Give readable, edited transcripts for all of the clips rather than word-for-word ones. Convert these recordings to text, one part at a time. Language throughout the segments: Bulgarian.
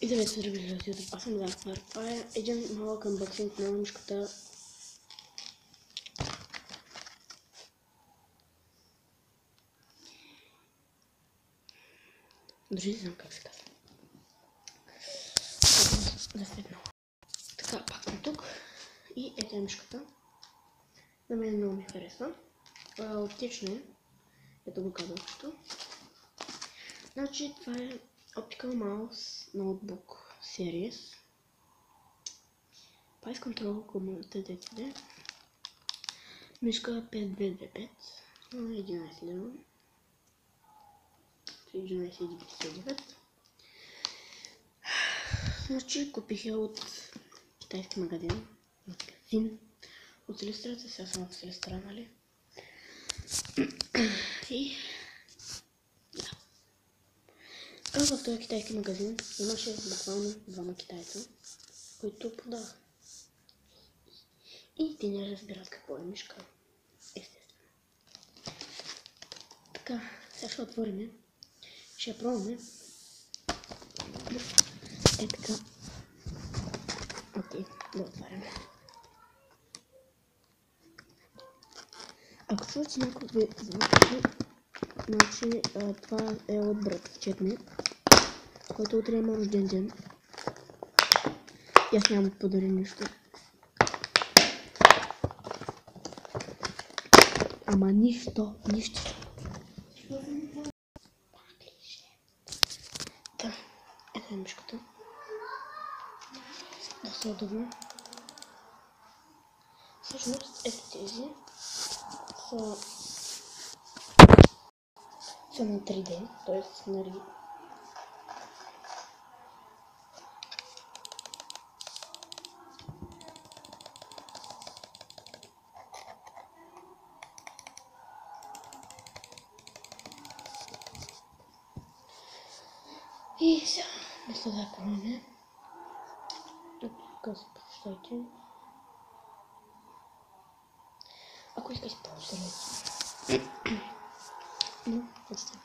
И здравейте, здравейте от YouTube. Аз съм Захар. Това е един малък анбоксинг на мишката. Дори не знам как се казва. Засветнала. Така, пак съм тук. И ето е мишката. На мен много ми харесва. Оптично е. Ето го казвам също. Значи това е Optical Mouse Notebook Series. Price Control TDCD. Мишка 5225. 11 лева. 11,99. Значи купих я от китайски магазин. От Силистрата, сега съм в Силистра, нали? И да. В този китайски магазин имаше буквално двама китайца, които продаваха. И те не разбират какво е мишка. Естествено. Така, сега ще отворим. Ще я пробваме. Е така. Окей, да отваряме. Ако чувате някакви звуци, значи това е от братовчет ми, който утре има рожден ден. И аз няма да подаря нищо. Ама нищо. Да, ето е мишката. Доста удобно. Всъщност ето тези са на 3D, т.е. нали. И сега, мисля да пробваме. Тук се прощайте. Ако искаш по-сървете. Но, просто.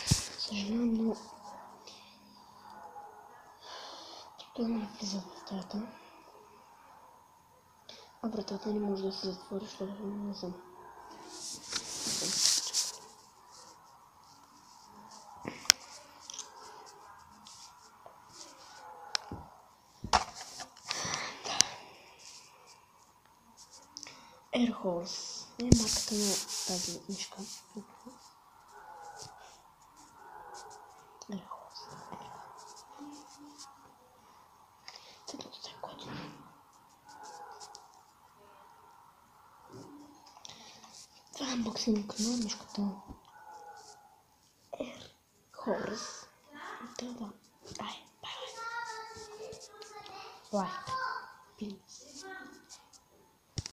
Съжалявам, но това не влиза в стаята. А вратата не може да се затвори, защото не знам. Air Horse е марката на тази мишка. Air Horse. Цветното е готино. Това е анбоксинг на мишката Air Horse. Да. Ай, бай. Лайк.